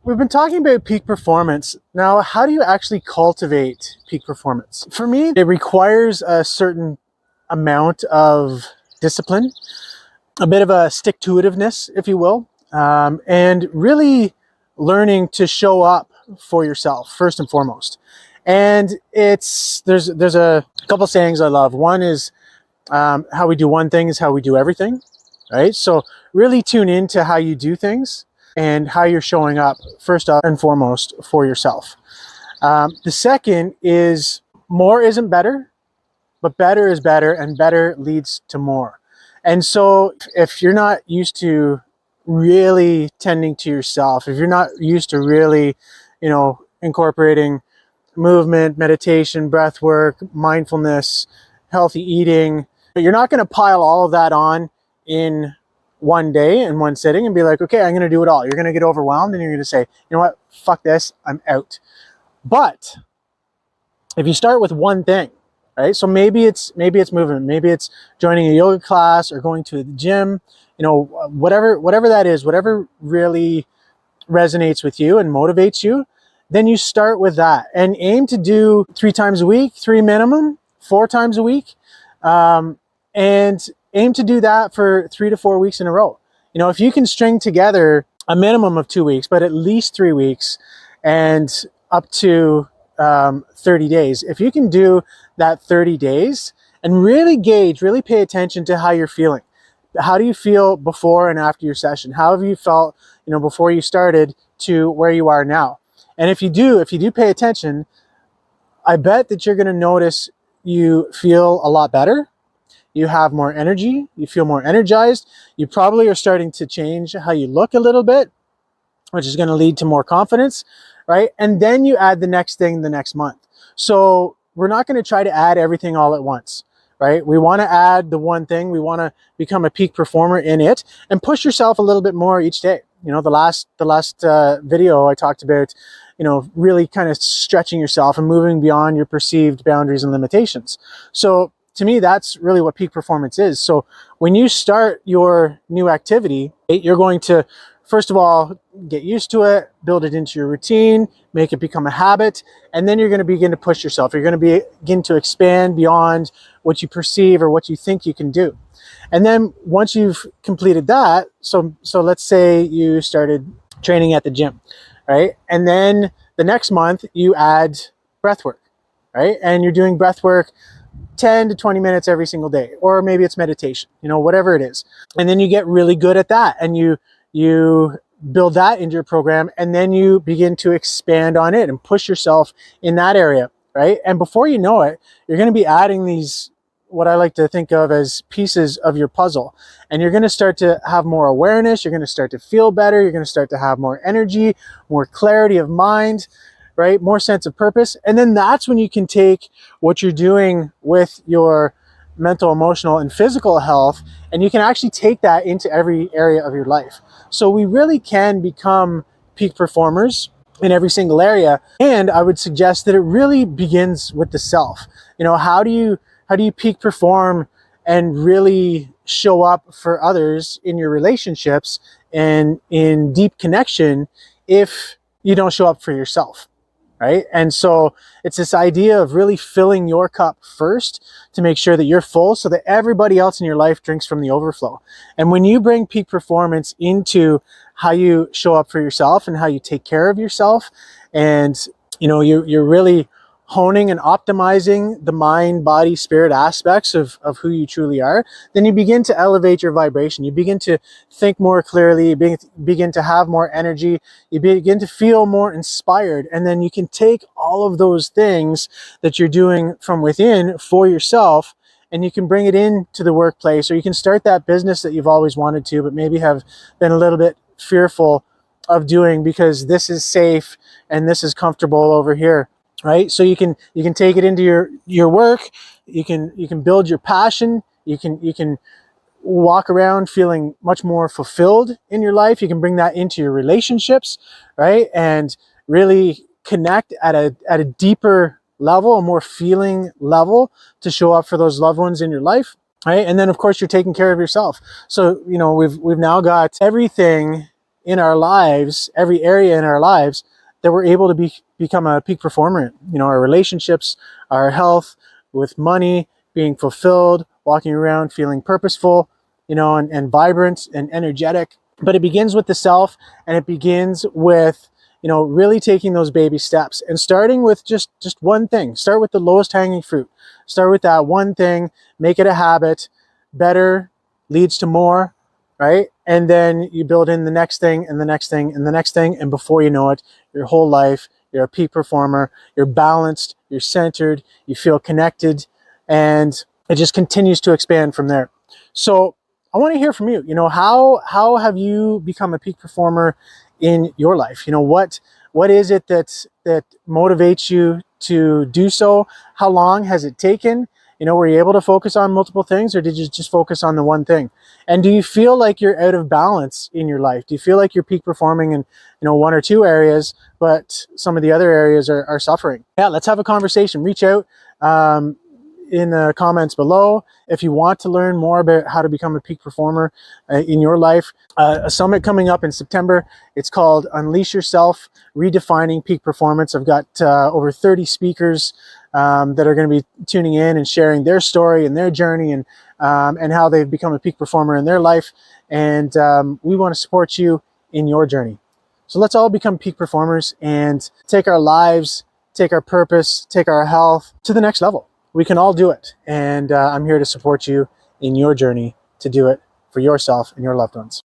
we've been talking about peak performance. Now, how do you actually cultivate peak performance? For me, it requires a certain amount of discipline, a bit of a stick-to-itiveness, if you will, and really learning to show up for yourself first and foremost. And there's a couple sayings I love. One is how we do one thing is how we do everything, right? So really tune into how you do things and how you're showing up first and foremost for yourself. The second is more isn't better, but better is better, and better leads to more. And so if you're not used to really tending to yourself, if you're not used to really, incorporating movement, meditation, breath work, mindfulness, healthy eating, but you're not going to pile all of that on in one day in one sitting and be like, okay, I'm going to do it all. You're going to get overwhelmed and you're going to say, you know what, fuck this, I'm out. But if you start with one thing, right? So maybe it's movement, maybe it's joining a yoga class or going to the gym, whatever that is, whatever really resonates with you and motivates you, then you start with that and aim to do 3 times a week, 3 minimum, 4 times a week, and aim to do that for 3 to 4 weeks in a row. If you can string together a minimum of 2 weeks, but at least 3 weeks and up to 30 days, if you can do that 30 days and really gauge, really pay attention to how you're feeling. How do you feel before and after your session? How have you felt, before you started to where you are now? And if you do pay attention, I bet that you're going to notice you feel a lot better. You have more energy. You feel more energized. You probably are starting to change how you look a little bit, which is going to lead to more confidence, right? And then you add the next thing the next month. So we're not going to try to add everything all at once, right? We want to add the one thing. We want to become a peak performer in it and push yourself a little bit more each day. The last video I talked about, really kind of stretching yourself and moving beyond your perceived boundaries and limitations. So to me, that's really what peak performance is. So when you start your new activity, you're going to, first of all, get used to it, build it into your routine, make it become a habit, and then you're going to begin to push yourself. You're going to begin to expand beyond what you perceive or what you think you can do. And then once you've completed that, so let's say you started training at the gym, right? And then the next month you add breath work, right? And you're doing breath work 10 to 20 minutes every single day, or maybe it's meditation, whatever it is. And then you get really good at that and you build that into your program, and then you begin to expand on it and push yourself in that area, right? And before you know it, you're going to be adding these, what I like to think of as pieces of your puzzle. And you're going to start to have more awareness. You're going to start to feel better. You're going to start to have more energy, more clarity of mind, right? More sense of purpose. And then that's when you can take what you're doing with your mental, emotional, and physical health, and you can actually take that into every area of your life. So we really can become peak performers in every single area. And I would suggest that it really begins with the self. How do you peak perform and really show up for others in your relationships and in deep connection if you don't show up for yourself, right? And so it's this idea of really filling your cup first to make sure that you're full so that everybody else in your life drinks from the overflow. And when you bring peak performance into how you show up for yourself and how you take care of yourself, and you're really honing and optimizing the mind, body, spirit aspects of who you truly are, then you begin to elevate your vibration. You begin to think more clearly, you begin to have more energy, you begin to feel more inspired, and then you can take all of those things that you're doing from within for yourself, and you can bring it into the workplace, or you can start that business that you've always wanted to, but maybe have been a little bit fearful of doing because this is safe and this is comfortable over here. Right? So you can take it into your work, you can build your passion, you can walk around feeling much more fulfilled in your life. You can bring that into your relationships, right? And really connect at a deeper level, a more feeling level to show up for those loved ones in your life, right? And then of course you're taking care of yourself. So, we've now got everything in our lives, every area in our lives, that we're able to become a peak performer in. You know, our relationships, our health, with money, being fulfilled, walking around feeling purposeful, you know, and vibrant and energetic. But it begins with the self, and it begins with, you know, really taking those baby steps and starting with just one thing. Start with the lowest hanging fruit. Start with that one thing, make it a habit. Better leads to more, right? And then you build in the next thing and the next thing and the next thing. And before you know it, your whole life, you're a peak performer, you're balanced, you're centered, you feel connected, and it just continues to expand from there. So I want to hear from you. You know, how have you become a peak performer in your life? You know, what is it that motivates you to do so? How long has it taken? You know, were you able to focus on multiple things, or did you just focus on the one thing? And do you feel like you're out of balance in your life? Do you feel like you're peak performing in, you know, one or two areas, but some of the other areas are suffering? Yeah, let's have a conversation. Reach out in the comments below if you want to learn more about how to become a peak performer in your life. A summit coming up in September. It's called Unleash Yourself, Redefining Peak Performance. I've got over 30 speakers that are going to be tuning in and sharing their story and their journey, and how they've become a peak performer in their life. And we want to support you in your journey. So let's all become peak performers and take our lives, take our purpose, take our health to the next level. We can all do it. And I'm here to support you in your journey to do it for yourself and your loved ones.